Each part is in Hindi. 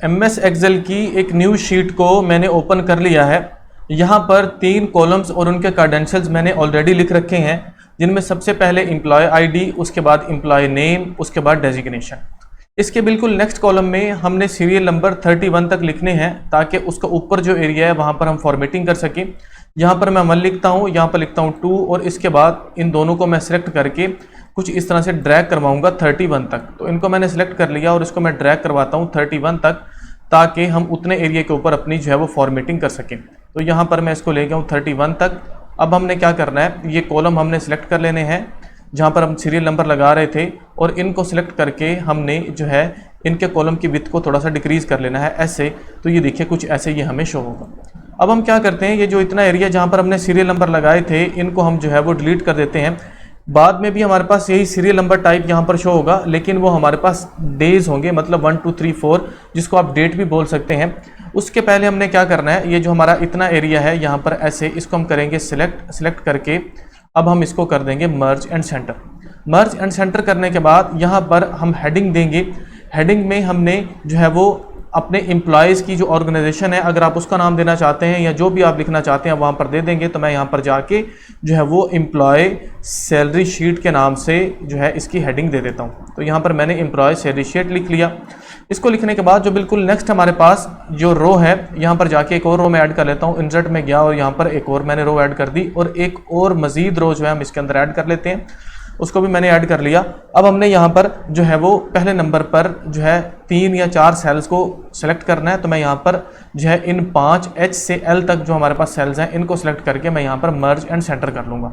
MS एक्सेल की एक न्यू शीट को मैंने ओपन कर लिया है। यहाँ पर 3 कॉलम्स और उनके क्रेडेंशियल्स मैंने ऑलरेडी लिख रखे हैं, जिनमें सबसे पहले एम्प्लॉय आईडी, उसके बाद एम्प्लॉय नेम, उसके बाद डेजिग्नेशन। इसके बिल्कुल नेक्स्ट कॉलम में हमने सीरियल नंबर 31 तक लिखने हैं, ताकि उसका ऊपर जो एरिया है वहाँ पर हम फॉर्मेटिंग कर सकें। यहाँ पर मैं 1 लिखता हूँ, यहाँ पर लिखता हूँ 2, और इसके बाद इन दोनों को मैं सिलेक्ट करके कुछ इस तरह से ड्रैग करवाऊंगा 31 तक। तो इनको मैंने सिलेक्ट कर लिया और इसको मैं ड्रैग करवाता हूँ 31 तक, ताकि हम उतने एरिया के ऊपर अपनी जो है वो फॉर्मेटिंग कर सकें। तो यहाँ पर मैं इसको ले गया हूँ 31 तक। अब हमने क्या करना है, ये कॉलम हमने सिलेक्ट कर लेने हैं जहाँ पर हम सीरियल नंबर लगा रहे थे, और इनको सिलेक्ट करके हमने जो है इनके कॉलम की विड्थ को थोड़ा सा डिक्रीज़ कर लेना है ऐसे। तो ये देखिए कुछ ऐसे ये हमें शो होगा। अब हम क्या करते हैं, ये जो इतना एरिया जहाँ पर हमने सीरियल नंबर लगाए थे, इनको हम जो है वो डिलीट कर देते हैं। बाद में भी हमारे पास यही सीरियल नंबर टाइप यहाँ पर शो होगा, लेकिन वो हमारे पास डेज होंगे, मतलब 1 2 3 4, जिसको आप डेट भी बोल सकते हैं। उसके पहले हमने क्या करना है, ये जो हमारा इतना एरिया है यहाँ पर ऐसे, इसको हम करेंगे सिलेक्ट करके अब हम इसको कर देंगे मर्ज and centre. Merge and centre करने के बाद यहाँ पर हम हेडिंग देंगे। हेडिंग में हमने जो है वो अपने एम्प्लॉयज़ की जो ऑर्गेनाइजेशन है, अगर आप उसका नाम देना चाहते हैं या जो भी आप लिखना चाहते हैं वहाँ पर दे देंगे। तो मैं यहाँ पर जाके जो है वो एम्प्लॉय सैलरी शीट के नाम से जो है इसकी हेडिंग दे देता हूँ। तो यहाँ पर मैंने एम्प्लॉय सैलरी शीट लिख लिया। इसको लिखने के बाद जो बिल्कुल नेक्स्ट हमारे पास जो रो है, यहाँ पर जाके एक और रो में ऐड कर लेता हूँ। इंसर्ट में गया और यहाँ पर एक और मैंने रो ऐड कर दी, और एक और मज़ीद रो जो है हम इसके अंदर ऐड कर लेते हैं। उसको भी मैंने ऐड कर लिया। अब हमने यहाँ पर जो है वो पहले नंबर पर जो है 3 या 4 सेल्स को सिलेक्ट करना है। तो मैं यहाँ पर जो है इन 5 H से L तक जो हमारे पास सेल्स हैं, इनको सिलेक्ट करके मैं यहाँ पर मर्ज एंड सेंटर कर लूँगा।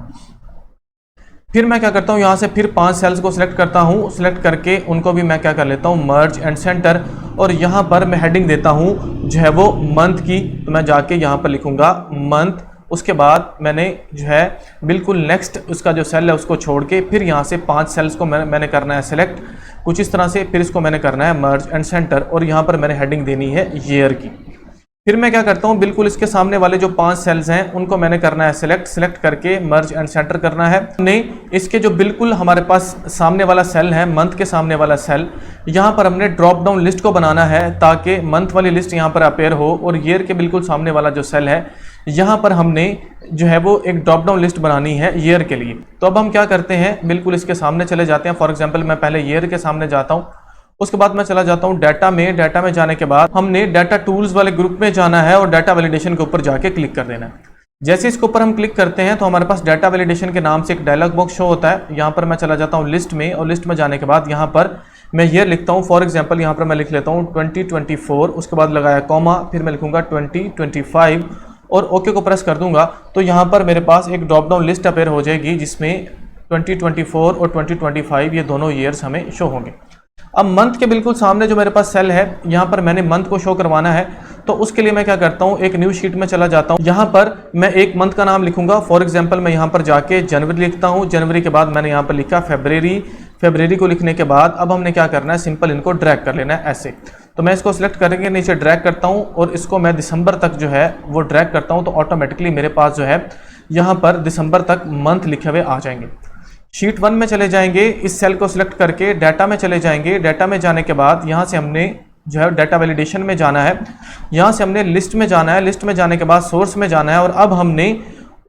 फिर मैं क्या करता हूँ, यहाँ से फिर 5 सेल्स को सिलेक्ट करता हूँ, सिलेक्ट करके उनको भी मैं क्या कर लेता हूँ, मर्ज एंड सेंटर। और यहाँ पर मैं हेडिंग देता हूँ जो है वो मंथ की। तो मैं जाके यहाँ पर लिखूँगा मंथ। उसके बाद मैंने जो है बिल्कुल नेक्स्ट उसका जो सेल है उसको छोड़ के फिर यहाँ से 5 सेल्स को मैंने करना है सिलेक्ट कुछ इस तरह से। फिर इसको मैंने करना है मर्ज एंड सेंटर, और यहाँ पर मैंने हेडिंग देनी है ईयर की। फिर मैं क्या करता हूँ, बिल्कुल इसके सामने वाले जो 5 सेल्स हैं उनको मैंने करना है सिलेक्ट करके मर्ज एंड सेंटर करना है। हमने इसके जो बिल्कुल हमारे पास सामने वाला सेल है, मंथ के सामने वाला सेल, यहाँ पर हमने ड्रॉप डाउन लिस्ट को बनाना है ताकि मंथ वाली लिस्ट यहाँ पर अपेयर हो। और ईयर के बिल्कुल सामने वाला जो सेल है, यहाँ पर हमने जो है वो एक ड्रॉप डाउन लिस्ट बनानी है ईयर के लिए। तो अब हम क्या करते हैं, बिल्कुल इसके सामने चले जाते हैं। फॉर एग्जाम्पल मैं पहले ईयर के सामने जाता हूँ, उसके बाद मैं चला जाता हूँ डाटा में। डाटा में जाने के बाद हमने डाटा टूल्स वाले ग्रुप में जाना है और डाटा वैलिडेशन के ऊपर जाके क्लिक कर देना है। जैसे इसके ऊपर हम क्लिक करते हैं तो हमारे पास डाटा वैलिडेशन के नाम से एक डायलॉग बॉक्स शो होता है। यहाँ पर मैं चला जाता हूँ लिस्ट में, और लिस्ट में जाने के बाद यहाँ पर मैं ईयर लिखता हूँ। फॉर एग्जाम्पल यहाँ पर मैं लिख लेता हूँ 2024, उसके बाद लगाया कॉमा, फिर मैं लिखूंगा 2025 और ओके को प्रेस कर दूंगा। तो यहाँ पर मेरे पास एक ड्रॉप डाउन लिस्ट अपेयर हो जाएगी जिसमें 2024 और 2025 ये दोनों ईयर्स हमें शो होंगे। अब मंथ के बिल्कुल सामने जो मेरे पास सेल है, यहाँ पर मैंने मंथ को शो करवाना है। तो उसके लिए मैं क्या करता हूँ, एक न्यू शीट में चला जाता हूँ। यहाँ पर मैं एक मंथ का नाम लिखूंगा। फॉर एग्जांपल मैं यहाँ पर जाके जनवरी लिखता हूँ। जनवरी के बाद मैंने यहाँ पर लिखा फरवरी को लिखने के बाद अब हमने क्या करना है, सिंपल इनको ड्रैग कर लेना है ऐसे। तो मैं इसको सिलेक्ट करके नीचे ड्रैग करता हूँ और इसको मैं दिसंबर तक जो है वो ड्रैग करता हूँ। तो ऑटोमेटिकली मेरे पास जो है यहाँ पर दिसंबर तक मंथ लिखे हुए आ जाएंगे। शीट 1 में चले जाएंगे, इस सेल को सिलेक्ट करके डाटा में चले जाएंगे। डाटा में जाने के बाद यहाँ से हमने जो है डाटा वैलिडेशन में जाना है। यहाँ से हमने लिस्ट में जाना है। लिस्ट में जाने के बाद सोर्स में जाना है, और अब हमने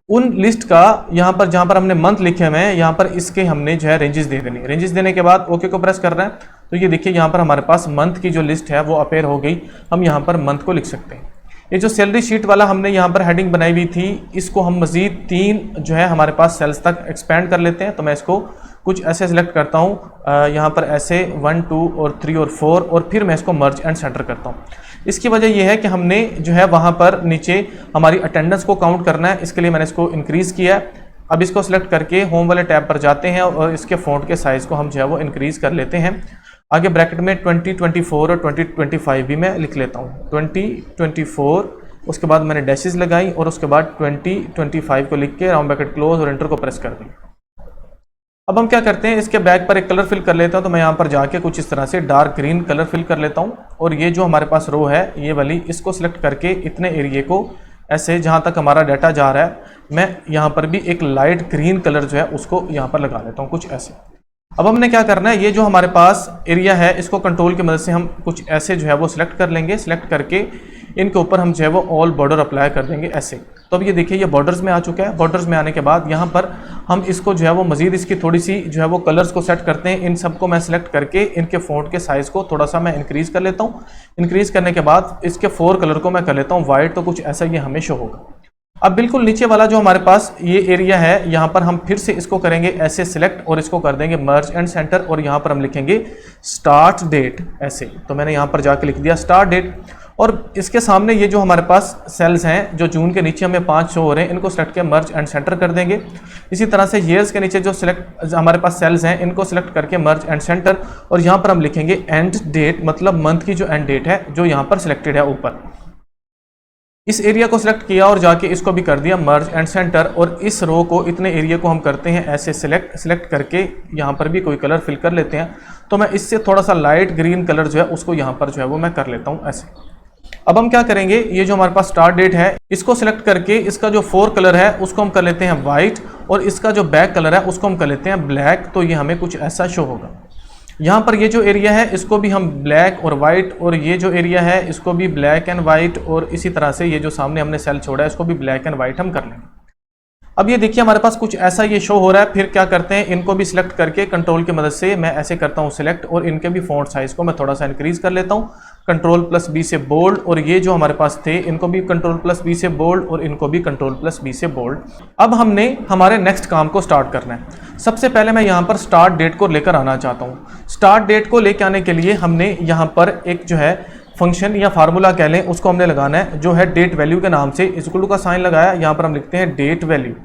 उन लिस्ट का यहाँ पर जहाँ पर हमने मंथ लिखे हुए हैं, यहाँ पर इसके हमने जो है रेंजेस दे देनी। रेंजेस देने के बाद ओके को प्रेस करना है। तो ये देखिए यहाँ पर हमारे पास मंथ की जो लिस्ट है वो अपेयर हो गई। हम यहाँ पर मंथ को लिख सकते हैं। ये जो सैलरी शीट वाला हमने यहाँ पर हेडिंग बनाई हुई थी, इसको हम मज़ीद 3 जो है हमारे पास सेल्स तक एक्सपेंड कर लेते हैं। तो मैं इसको कुछ ऐसे सिलेक्ट करता हूँ, यहाँ पर ऐसे 1 2 और 3 और 4, और फिर मैं इसको मर्ज एंड सेंटर करता हूँ। इसकी वजह यह है कि हमने जो है वहाँ पर नीचे हमारी अटेंडेंस को काउंट करना है, इसके लिए मैंने इसको इंक्रीज़ किया है। अब इसको सिलेक्ट करके होम वाले टैब पर जाते हैं और इसके फ़ॉन्ट के साइज़ को हम जो है वो इंक्रीज़ कर लेते हैं। आगे ब्रैकेट में 2024 और 2025 भी मैं लिख लेता हूँ। 2024, उसके बाद मैंने डैशेस लगाई और उसके बाद 2025 को लिख के राउंड ब्रैकेट क्लोज और एंटर को प्रेस कर दी। अब हम क्या करते हैं, इसके बैक पर एक कलर फिल कर लेता हूँ। तो मैं यहाँ पर जाके कुछ इस तरह से डार्क ग्रीन कलर फिल कर लेता हूँ, और ये जो हमारे पास रो है ये वाली, इसको सिलेक्ट करके इतने एरिए को ऐसे जहाँ तक हमारा डाटा जा रहा है, मैं यहाँ पर भी एक लाइट ग्रीन कलर जो है उसको यहाँ पर लगा लेता हूँ कुछ ऐसे। अब हमने क्या करना है, ये जो हमारे पास एरिया है इसको कंट्रोल की मदद से हम कुछ ऐसे जो है वो सिलेक्ट कर लेंगे। सिलेक्ट करके इनके ऊपर हम जो है वो ऑल बॉर्डर अप्लाई कर देंगे ऐसे। तो अब ये देखिए ये बॉर्डर्स में आ चुका है। बॉर्डर्स में आने के बाद यहाँ पर हम इसको जो है वो मजीद इसकी थोड़ी सी जो है वो कलर्स को सेट करते हैं। इन सबको मैं सिलेक्ट करके इनके फ़ॉन्ट के साइज़ को थोड़ा सा मैं इंक्रीज़ कर लेता हूँ। इंक्रीज़ करने के बाद इसके 4 कलर को मैं कर लेता हूँ वाइट, तो कुछ ऐसा ये हमें शो होगा। अब बिल्कुल नीचे वाला जो हमारे पास ये एरिया है, यहाँ पर हम फिर से इसको करेंगे ऐसे सिलेक्ट और इसको कर देंगे मर्ज एंड सेंटर, और यहाँ पर हम लिखेंगे स्टार्ट डेट ऐसे। तो मैंने यहाँ पर जाके लिख दिया स्टार्ट डेट। और इसके सामने ये जो हमारे पास सेल्स हैं जो जून के नीचे हमें 5 शो हो रहे हैं, इनको सेलेक्ट किया मर्ज एंड सेंटर कर देंगे। इसी तरह से ईयर्स के नीचे जो सिलेक्ट हमारे पास सेल्स हैं इनको सिलेक्ट करके मर्ज एंड सेंटर, और यहाँ पर हम लिखेंगे एंड डेट, मतलब मंथ की जो एंड डेट है जो यहाँ पर सिलेक्टेड है ऊपर। इस एरिया को सिलेक्ट किया और जाके इसको भी कर दिया मर्ज एंड सेंटर, और इस रो को इतने एरिया को हम करते हैं ऐसे सिलेक्ट करके यहाँ पर भी कोई कलर फिल कर लेते हैं। तो मैं इससे थोड़ा सा लाइट ग्रीन कलर जो है उसको यहाँ पर जो है वो मैं कर लेता हूँ ऐसे। अब हम क्या करेंगे, ये जो हमारे पास स्टार्ट डेट है इसको सिलेक्ट करके इसका जो 4 कलर है उसको हम कर लेते हैं वाइट, और इसका जो बैक कलर है उसको हम कर लेते हैं ब्लैक। तो ये हमें कुछ ऐसा शो होगा। यहाँ पर ये जो एरिया है इसको भी हम ब्लैक और वाइट, और ये जो एरिया है इसको भी ब्लैक एंड वाइट, और इसी तरह से ये जो सामने हमने सेल छोड़ा है इसको भी ब्लैक एंड वाइट हम कर लेंगे। अब ये देखिए हमारे पास कुछ ऐसा ये शो हो रहा है। फिर क्या करते हैं, इनको भी सिलेक्ट करके कंट्रोल की मदद से मैं ऐसे करता हूँ सिलेक्ट, और इनके भी फॉन्ट साइज को मैं थोड़ा सा इंक्रीज कर लेता हूँ Ctrl+B से बोल्ड, और ये जो हमारे पास थे इनको भी Ctrl+B से बोल्ड, और इनको भी Ctrl+B से बोल्ड। अब हमने हमारे नेक्स्ट काम को स्टार्ट करना है। सबसे पहले मैं यहाँ पर स्टार्ट डेट को लेकर आना चाहता हूँ। स्टार्ट डेट को लेकर आने के लिए हमने यहाँ पर एक जो है फंक्शन या फार्मूला कह लें उसको हमने लगाना है, जो है डेट वैल्यू के नाम से इक्वल टू का साइन लगाया। यहाँ पर हम लिखते हैं डेट वैल्यू।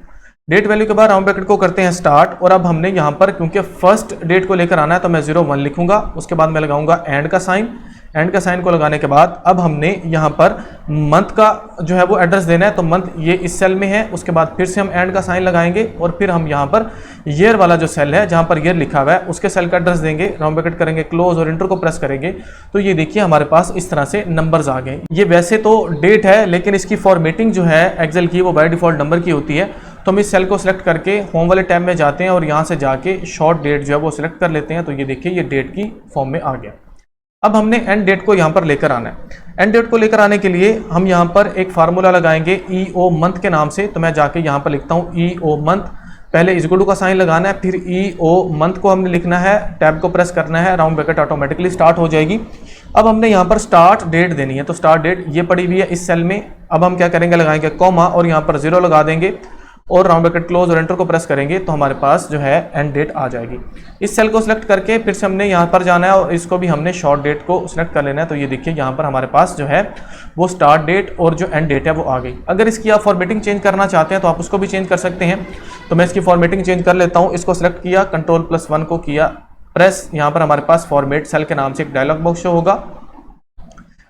डेट वैल्यू के बाद राउंड ब्रैकेट को करते हैं स्टार्ट, और अब हमने यहाँ पर क्योंकि फर्स्ट डेट को लेकर आना है तो मैं 01 लिखूंगा। उसके बाद मैं लगाऊंगा एंड का साइन। एंड का साइन को लगाने के बाद अब हमने यहाँ पर मंथ का जो है वो एड्रेस देना है, तो मंथ ये इस सेल में है। उसके बाद फिर से हम एंड का साइन लगाएंगे, और फिर हम यहाँ पर ईयर वाला जो सेल है जहाँ पर ईयर लिखा हुआ है उसके सेल का एड्रेस देंगे, राउंड ब्रैकेट करेंगे क्लोज और इंटर को प्रेस करेंगे। तो ये देखिए हमारे पास इस तरह से नंबर्स आ गए। ये वैसे तो डेट है लेकिन इसकी फॉर्मेटिंग जो है एक्सेल की वो बाय डिफॉल्ट नंबर की होती है। तो हम इस सेल को सिलेक्ट करके होम वाले टैब में जाते हैं और यहाँ से जाके शॉर्ट डेट जो है वो सिलेक्ट कर लेते हैं। तो ये देखिए ये डेट की फॉर्म में आ गया। अब हमने एंड डेट को यहाँ पर लेकर आना है। एंड डेट को लेकर आने के लिए हम यहाँ पर एक फार्मूला लगाएंगे EO मंथ के नाम से। तो मैं जाके यहाँ पर लिखता हूँ EO मंथ। पहले इक्वल टू का साइन लगाना है, फिर EO मंथ को हमने लिखना है, टैब को प्रेस करना है, राउंड ब्रैकेट ऑटोमेटिकली स्टार्ट हो जाएगी। अब हमने यहाँ पर स्टार्ट डेट देनी है, तो स्टार्ट डेट ये पड़ी हुई है इस सेल में। अब हम क्या करेंगे, लगाएंगे कॉमा और यहाँ पर 0 लगा देंगे और राउंड ब्रैकेट क्लोज और एंटर को प्रेस करेंगे तो हमारे पास जो है एंड डेट आ जाएगी। इस सेल को सिलेक्ट करके फिर से हमने यहाँ पर जाना है और इसको भी हमने शॉर्ट डेट को सिलेक्ट कर लेना है। तो ये देखिए यहाँ पर हमारे पास जो है वो स्टार्ट डेट और जो एंड डेट है वो आ गई। अगर इसकी आप फॉर्मेटिंग चेंज करना चाहते हैं तो आप उसको भी चेंज कर सकते हैं। तो मैं इसकी फॉर्मेटिंग चेंज कर लेता हूँ। इसको सिलेक्ट किया, Ctrl+1 को किया प्रेस, यहाँ पर हमारे पास फॉर्मेट सेल के नाम से एक डायलॉग बॉक्स शो होगा।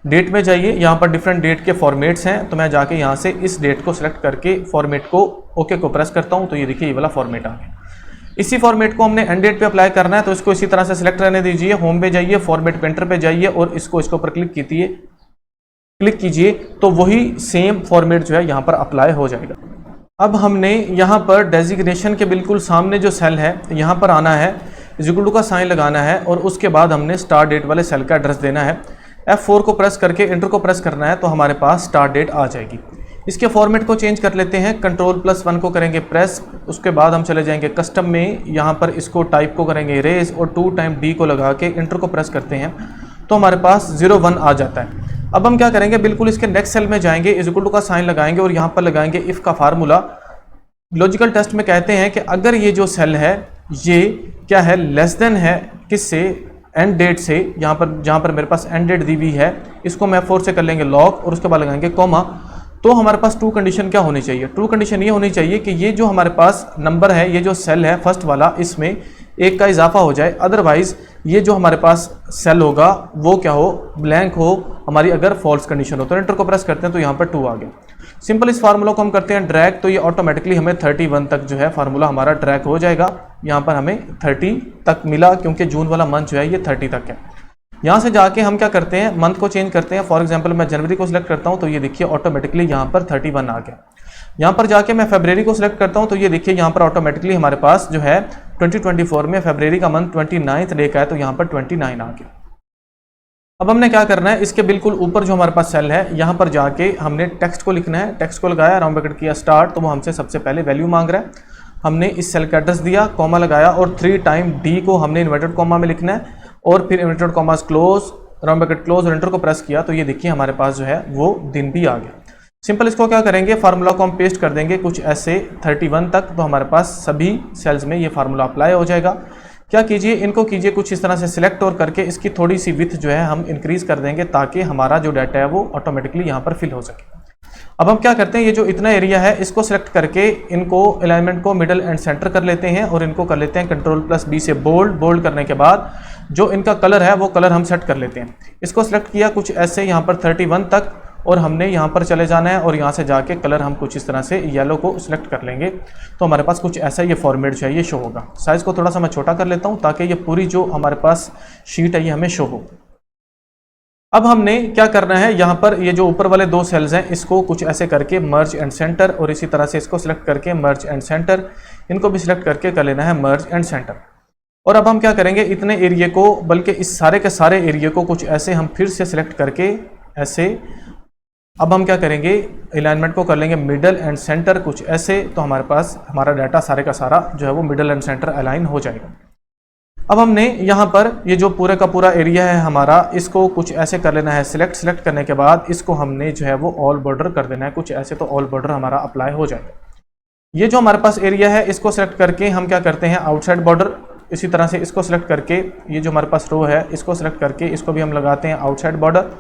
डेट में जाइए, यहाँ पर डिफरेंट डेट के फॉर्मेट्स हैं। तो मैं जाके यहाँ से इस डेट को सिलेक्ट करके फॉर्मेट को ओके को प्रेस करता हूँ। तो ये देखिए ये वाला फॉर्मेट आ गया। इसी फॉर्मेट को हमने एंड डेट पे अप्लाई करना है। तो इसको इसी तरह से सिलेक्ट रहने दीजिए, होम पे जाइए, फॉर्मेट पेंटर पे जाइए और इसको ऊपर क्लिक कीजिए तो वही सेम फॉर्मेट जो है यहाँ पर अप्लाई हो जाएगा। अब हमने यहाँ पर डेजिग्नेशन के बिल्कुल सामने जो सेल है यहाँ पर आना है, इक्वल टू का साइन लगाना है और उसके बाद हमने स्टार्ट डेट वाले सेल का एड्रेस देना है। F4 को प्रेस करके इंटर को प्रेस करना है तो हमारे पास स्टार्ट डेट आ जाएगी। इसके फॉर्मेट को चेंज कर लेते हैं, Ctrl+1 को करेंगे प्रेस, उसके बाद हम चले जाएंगे कस्टम में, यहाँ पर इसको टाइप को करेंगे इरेज और 2 टाइम D को लगा के इंटर को प्रेस करते हैं तो हमारे पास 01 आ जाता है। अब हम क्या करेंगे, बिल्कुल इसके नेक्स्ट सेल में जाएंगे, इक्वल टू का साइन लगाएंगे और यहाँ पर लगाएंगे इफ़ का फार्मूला। लॉजिकल टेस्ट में कहते हैं कि अगर ये जो सेल है ये क्या है, लेस देन है किससे, एंड डेट से, यहाँ पर जहाँ पर मेरे पास एंड डेट दी हुई है इसको मैं F4 से कर लेंगे लॉक और उसके बाद लगाएंगे कॉमा। तो हमारे पास ट्रू कंडीशन क्या होनी चाहिए, ट्रू कंडीशन ये होनी चाहिए कि ये जो हमारे पास नंबर है, ये जो सेल है फर्स्ट वाला, इसमें 1 का इजाफा हो जाए। अदरवाइज ये जो हमारे पास सेल होगा वो क्या हो, ब्लैंक हो, हमारी अगर फॉल्स कंडीशन हो। तो एंटर को प्रेस करते हैं तो यहाँ पर 2 आ गया। सिंपल इस फार्मूला को हम करते हैं ड्रैग, तो ये ऑटोमेटिकली हमें 31 तक जो है फार्मूला हमारा ड्रैग हो जाएगा। यहाँ पर हमें 30 तक मिला क्योंकि जून वाला मंथ जो है ये 30 तक है। यहाँ से जाके हम क्या करते हैं, मंथ को चेंज करते हैं। फॉर एग्जांपल मैं जनवरी को सिलेक्ट करता हूँ तो ये देखिए ऑटोमेटिकली यहाँ पर 31 आ गया। यहाँ पर जाके मैं फरवरी को सिलेक्ट करता हूँ तो ये देखिए यहाँ पर ऑटोमेटिकली हमारे पास जो है 2024 में फरवरी का मंथ 29 डे का है, तो यहाँ पर 29 आ गया। अब हमने क्या करना है, इसके बिल्कुल ऊपर जो हमारे पास सेल है यहाँ पर जाके हमने टेक्स्ट को लिखना है। टेक्स्ट को लगाया, राउंड ब्रैकेट किया स्टार्ट, तो वो हमसे सबसे पहले वैल्यू मांग रहा है। हमने इस सेल का एड्रेस दिया, कॉमा लगाया और 3 टाइम डी को हमने इन्वर्टेड कॉमा में लिखना है और फिर inverted comma close, round bracket close और एंटर को प्रेस किया, तो ये देखिए हमारे पास जो है वो दिन भी आ गया। सिंपल इसको क्या करेंगे, फार्मूला को हम पेस्ट कर देंगे कुछ ऐसे 31 तक, तो हमारे पास सभी सेल्स में ये फार्मूला अप्लाई हो जाएगा। क्या कीजिए, इनको कीजिए कुछ इस तरह से सिलेक्ट और करके इसकी थोड़ी सी विड्थ जो है हम इंक्रीज कर देंगे ताकि हमारा जो डाटा है वो ऑटोमेटिकली यहाँ पर फिल हो सके। अब हम क्या करते हैं, ये जो इतना एरिया है इसको सिलेक्ट करके इनको अलाइनमेंट को मिडल एंड सेंटर कर लेते हैं और इनको कर लेते हैं Ctrl+B से बोल्ड करने के बाद जो इनका कलर है वो कलर हम सेट कर लेते हैं। इसको सिलेक्ट किया कुछ ऐसे यहाँ पर 31 तक और हमने यहाँ पर चले जाना है और यहाँ से जाके कलर हम कुछ इस तरह से येलो को सिलेक्ट कर लेंगे, तो हमारे पास कुछ ऐसा ये फॉर्मेट जो है ये शो होगा। साइज़ को थोड़ा सा मैं छोटा कर लेता हूँ ताकि ये पूरी जो हमारे पास शीट है ये हमें शो हो। अब हमने क्या करना है, यहाँ पर ये जो ऊपर वाले 2 सेल्स हैं इसको कुछ ऐसे करके मर्ज एंड सेंटर और इसी तरह से इसको सिलेक्ट करके मर्ज एंड सेंटर, इनको भी सिलेक्ट करके कर लेना है मर्ज एंड सेंटर। और अब हम क्या करेंगे, इतने एरिया को, बल्कि इस सारे के सारे एरिया को कुछ ऐसे हम फिर से सिलेक्ट करके ऐसे, अब हम क्या करेंगे, अलाइनमेंट को कर लेंगे मिडल एंड सेंटर कुछ ऐसे, तो हमारे पास हमारा डाटा सारे का सारा जो है वो मिडल एंड सेंटर अलाइन हो जाएगा। अब हमने यहाँ पर ये जो पूरे का पूरा एरिया है हमारा, इसको कुछ ऐसे कर लेना है सिलेक्ट करने के बाद इसको हमने जो है वो ऑल बॉर्डर कर देना है कुछ ऐसे, तो ऑल बॉर्डर हमारा अप्लाई हो जाएगा। ये जो हमारे पास एरिया है इसको सिलेक्ट करके हम क्या करते हैं, आउटसाइड बॉर्डर, इसी तरह से इसको सिलेक्ट करके ये जो हमारे पास रो है इसको सिलेक्ट करके इसको भी हम लगाते हैं आउटसाइड बॉर्डर,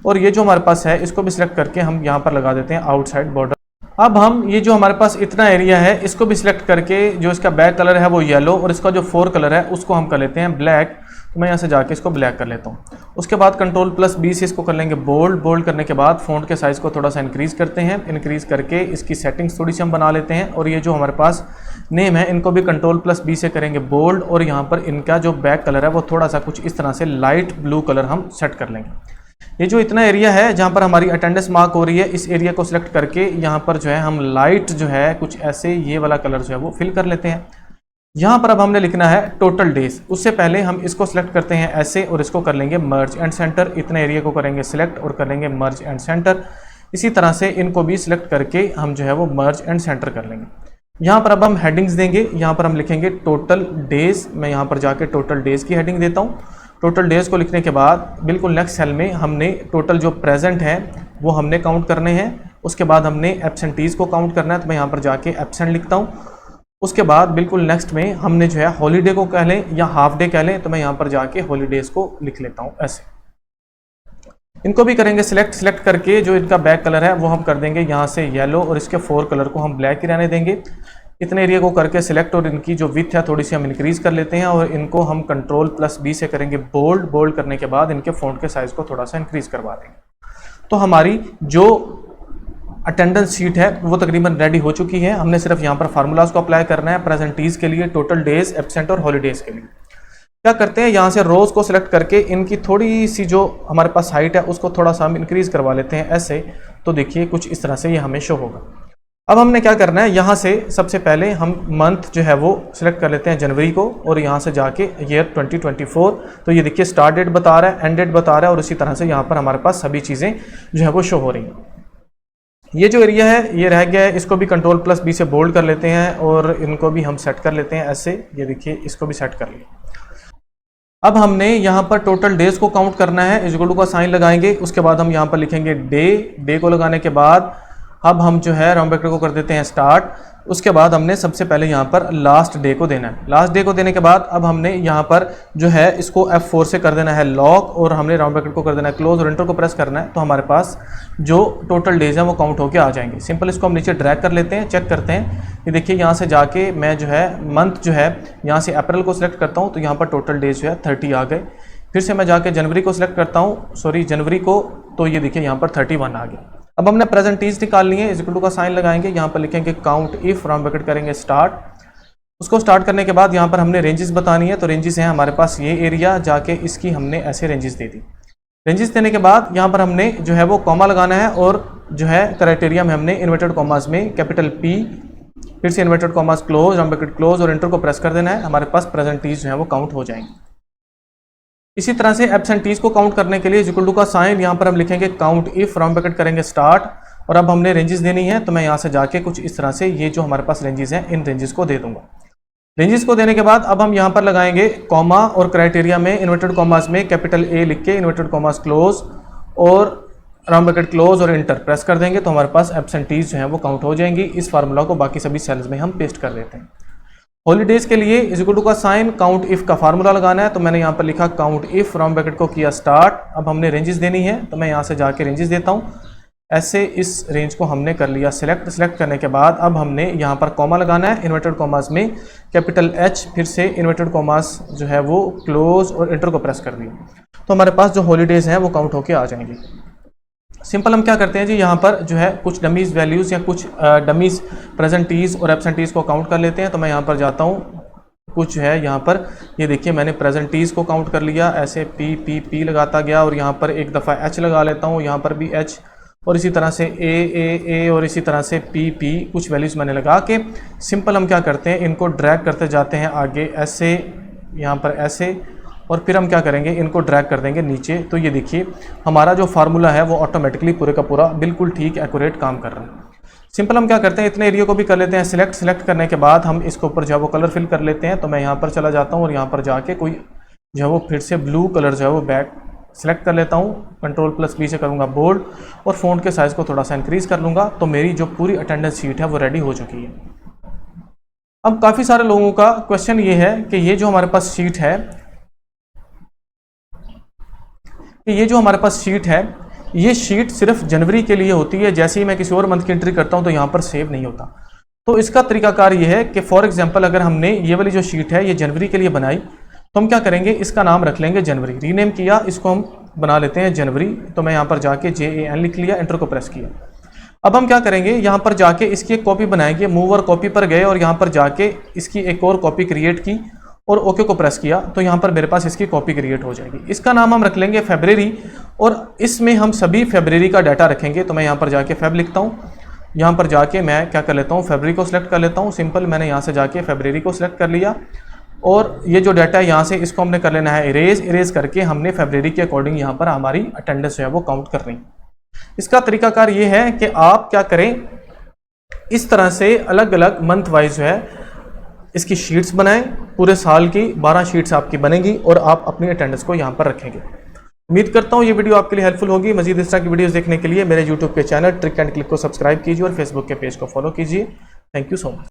और ये जो हमारे पास है इसको भी सिलेक्ट करके हम यहाँ पर लगा देते हैं आउटसाइड बॉर्डर। अब हम ये जो हमारे पास इतना एरिया है इसको भी सिलेक्ट करके जो इसका बैक कलर है वो येलो और इसका जो फोर कलर है उसको हम कर लेते हैं ब्लैक, तो मैं यहाँ से जाके इसको ब्लैक कर लेता हूँ। उसके बाद Ctrl+B से इसको कर लेंगे बोल्ड करने के बाद फ़ॉन्ट के साइज़ को थोड़ा सा इंक्रीज़ करते हैं, इंक्रीज़ करके इसकी सेटिंग्स थोड़ी सी हम बना लेते हैं। और ये जो हमारे पास नेम है इनको भी Ctrl+B से करेंगे बोल्ड, और यहाँ पर इनका जो बैक कलर है वो थोड़ा सा कुछ इस तरह से लाइट ब्लू कलर हम सेट कर लेंगे। ये जो इतना एरिया है जहाँ पर हमारी अटेंडेंस मार्क हो रही है, इस एरिया को सिलेक्ट करके यहाँ पर जो है हम लाइट जो है कुछ ऐसे ये वाला कलर जो है वो फिल कर लेते हैं। यहाँ पर अब हमने लिखना है टोटल डेज, उससे पहले हम इसको सिलेक्ट करते हैं ऐसे और इसको कर लेंगे मर्ज एंड सेंटर, इतने एरिया को करेंगे सिलेक्ट और कर लेंगे मर्ज एंड सेंटर। इसी तरह से इनको भी सिलेक्ट करके हम जो है वो मर्ज एंड सेंटर कर लेंगे। यहाँ पर अब हम हेडिंग्स देंगे, यहाँ पर हम लिखेंगे टोटल डेज, मैं यहाँ पर जाके टोटल डेज की हेडिंग देता हूँ। टोटल डेज को लिखने के बाद बिल्कुल नेक्स्ट सेल में हमने टोटल जो प्रेजेंट है वो हमने काउंट करने हैं। उसके बाद हमने एब्सेंटीज़ को काउंट करना है, तो मैं यहाँ पर जाके एब्सेंट लिखता हूँ। उसके बाद बिल्कुल नेक्स्ट में हमने जो है हॉलीडे को कह लें या हाफ डे कह लें, तो मैं यहाँ पर जाके हॉलीडेज को लिख लेता हूँ ऐसे। इनको भी करेंगे सिलेक्ट करके जो इनका बैक कलर है वो हम कर देंगे यहाँ से येलो और इसके फोर कलर को हम ब्लैक ही रहने देंगे। इतने एरिया को करके सिलेक्ट और इनकी जो विड्थ है थोड़ी सी हम इंक्रीज कर लेते हैं और इनको हम Ctrl+B से करेंगे बोल्ड करने के बाद इनके फ़ॉन्ट के साइज़ को थोड़ा सा इंक्रीज करवा देंगे। तो हमारी जो अटेंडेंस शीट है वो तकरीबन रेडी हो चुकी है। हमने सिर्फ यहाँ पर फार्मूलाज को अप्लाई करना है प्रेजेंटीज के लिए, टोटल डेज, एब्सेंट और हॉलीडेज के लिए। क्या करते हैं, यहाँ से रोज़ को सिलेक्ट करके इनकी थोड़ी सी जो हमारे पास हाइट है उसको थोड़ा सा हम इंक्रीज करवा लेते हैं ऐसे, तो देखिए कुछ इस तरह से ये हमें शो होगा। अब हमने क्या करना है, यहाँ से सबसे पहले हम मंथ जो है वो सिलेक्ट कर लेते हैं जनवरी को और यहाँ से जाके ईयर 2024, तो ये देखिए स्टार्ट डेट बता रहा है, एंड डेट बता रहा है और इसी तरह से यहाँ पर हमारे पास सभी चीज़ें जो है वो शो हो रही हैं। ये जो एरिया है ये रह गया है, इसको भी Ctrl+B से बोल्ड कर लेते हैं और इनको भी हम सेट कर लेते हैं ऐसे, ये देखिए इसको भी सेट कर लिया। अब हमने यहाँ पर टोटल डेज को काउंट करना है, इक्वल टू का साइन लगाएंगे। उसके बाद हम यहाँ पर लिखेंगे डे को लगाने के बाद अब हम जो है राउंड ब्रैकेट को कर देते हैं स्टार्ट। उसके बाद हमने सबसे पहले यहाँ पर लास्ट डे को देना है। लास्ट डे को देने के बाद अब हमने यहाँ पर जो है इसको F4 से कर देना है लॉक और हमने राउंड ब्रैकेट को कर देना है क्लोज और एंटर को प्रेस करना है, तो हमारे पास जो टोटल डेज हैं वो काउंट होकर आ जाएंगे। सिंपल इसको हम नीचे ड्रैग कर लेते हैं, चेक करते हैं। ये देखिए यहाँ से जाके मैं जो है मंथ जो है यहाँ से अप्रैल को सिलेक्ट करता हूँ, तो यहाँ पर टोटल डेज जो है 30 आ गए। फिर से मैं जाके जनवरी को सिलेक्ट करता हूँ, जनवरी को, तो ये देखिए यहाँ पर 31 आ गया। अब हमने प्रेजेंटीज निकालनी है, इक्वल टू का साइन लगाएंगे, यहाँ पर लिखेंगे काउंट इफ, राउंड ब्रैकेट करेंगे स्टार्ट। उसको स्टार्ट करने के बाद यहाँ पर हमने रेंजेस बतानी है, तो रेंजेस हैं हमारे पास ये एरिया, जाके इसकी हमने ऐसे रेंजेस दे दी। रेंजेस देने के बाद यहाँ पर हमने जो है वो कॉमा लगाना है और जो है क्राइटेरिया में हमने इन्वर्टेड कॉमास में कैपिटल P फिर से inverted commas close, round bracket close और इंटर को प्रेस कर देना है, हमारे पास प्रेजेंटीज जो है वो काउंट हो जाएंगे। इसी तरह से एब्सेंटीज को काउंट करने के लिए इक्वल टू का साइन यहाँ पर हम लिखेंगे काउंट इफ, राउंड ब्रैकेट करेंगे स्टार्ट, और अब हमने रेंजेस देनी है तो मैं यहाँ से जाके कुछ इस तरह से ये जो हमारे पास रेंजेस हैं इन रेंजेस को दे दूंगा। रेंजेस को देने के बाद अब हम यहाँ पर लगाएंगे कॉमा और क्राइटेरिया में इन्वर्टेड कॉमास में कैपिटल ए लिख के इन्वर्टेड कॉमास क्लोज और राउंड ब्रैकेट क्लोज और इंटर प्रेस कर देंगे तो हमारे पास एब्सेंटीज जो है वो काउंट हो जाएंगी। इस फार्मूला को बाकी सभी सेल्स में हम पेस्ट कर देते हैं। हॉलीडेज के लिए इक्वल टू का साइन काउंट इफ का फार्मूला लगाना है तो मैंने यहाँ पर लिखा काउंट इफ, राउंड ब्रैकेट को किया स्टार्ट। अब हमने रेंजेस देनी है तो मैं यहाँ से जाके रेंजेस देता हूँ। ऐसे इस रेंज को हमने कर लिया सिलेक्ट करने के बाद अब हमने यहाँ पर कॉमा लगाना है इन्वर्टेड कॉमास में कैपिटल एच, फिर से इन्वर्टेड कॉमास जो है वो क्लोज और इंटर को प्रेस कर दिया तो हमारे पास जो हॉलीडेज हैं वो काउंट होके आ जाएंगी। सिंपल हम क्या करते हैं जी, यहाँ पर जो है कुछ डमीज वैल्यूज़ या कुछ डमीज प्रेजेंटीज और एब्सेंटीज को काउंट कर लेते हैं। तो मैं यहाँ पर जाता हूँ, कुछ है यहाँ पर, ये देखिए मैंने प्रेजेंटीज को काउंट कर लिया, ऐसे पी लगाता गया और यहाँ पर एक दफ़ा एच लगा लेता हूँ, यहाँ पर भी एच और इसी तरह से ए और इसी तरह से पी कुछ वैल्यूज़ मैंने लगा के सिंपल हम क्या करते हैं इनको ड्रैग करते जाते हैं आगे ऐसे, यहाँ पर ऐसे, और फिर हम क्या करेंगे इनको ड्रैग कर देंगे नीचे। तो ये देखिए हमारा जो फार्मूला है वो ऑटोमेटिकली पूरे का पूरा बिल्कुल ठीक एक्यूरेट काम कर रहा है। सिंपल हम क्या करते हैं इतने एरिया को भी कर लेते हैं सिलेक्ट करने के बाद हम इसके ऊपर जो है वो कलर फिल कर लेते हैं। तो मैं यहाँ पर चला जाता हूँ और यहाँ पर जाके कोई जो है वो फिर से ब्लू कलर जो है वो बैक सेलेक्ट कर लेता हूँ, Ctrl+B से करूँगा बोल्ड और फ़ॉन्ट के साइज़ को थोड़ा सा इंक्रीज़ कर लूँगा। तो मेरी जो पूरी अटेंडेंस शीट है वो रेडी हो चुकी है। अब काफ़ी सारे लोगों का क्वेश्चन ये है कि ये जो हमारे पास शीट है ये शीट सिर्फ जनवरी के लिए होती है, जैसे ही मैं किसी और मंथ की एंट्री करता हूँ तो यहाँ पर सेव नहीं होता। तो इसका तरीकाकार ये है कि फॉर एग्जांपल अगर हमने ये वाली जो शीट है ये जनवरी के लिए बनाई तो हम क्या करेंगे इसका नाम रख लेंगे जनवरी, रीनेम किया, इसको हम बना लेते हैं जनवरी। तो मैं यहाँ पर जाके JAN लिख लिया, एंटर को प्रेस किया। अब हम क्या करेंगे यहाँ पर जाके इसकी एक कॉपी बनाएंगे, मूव और कॉपी पर गए और यहाँ पर जाके इसकी एक और कॉपी क्रिएट की और ओके को प्रेस किया तो यहाँ पर मेरे पास इसकी कॉपी क्रिएट हो जाएगी। इसका नाम हम रख लेंगे फरवरी और इसमें हम सभी फरवरी का डाटा रखेंगे। तो मैं यहाँ पर जाके फेब लिखता हूँ, यहाँ पर जाके मैं क्या कर लेता हूँ फरवरी को सिलेक्ट कर लेता हूँ। सिंपल मैंने यहाँ से जाके फरवरी को सिलेक्ट कर लिया और ये जो डाटा है यहाँ से इसको हमने कर लेना है इरेज करके हमने फरवरी के अकॉर्डिंग यहाँ पर हमारी अटेंडेंस जो है वो काउंट कर रही है। इसका तरीकाकार ये है कि आप क्या करें इस तरह से अलग अलग मंथ वाइज जो है इसकी शीट्स बनाएं, पूरे साल की 12 शीट्स आपकी बनेंगी और आप अपनी अटेंडेंस को यहाँ पर रखेंगे। उम्मीद करता हूँ ये वीडियो आपके लिए हेल्पफुल होगी। मजीद इस तरह की वीडियोस देखने के लिए मेरे यूट्यूब के चैनल ट्रिक एंड क्लिक को सब्सक्राइब कीजिए और फेसबुक के पेज को फॉलो कीजिए। Thank you so much.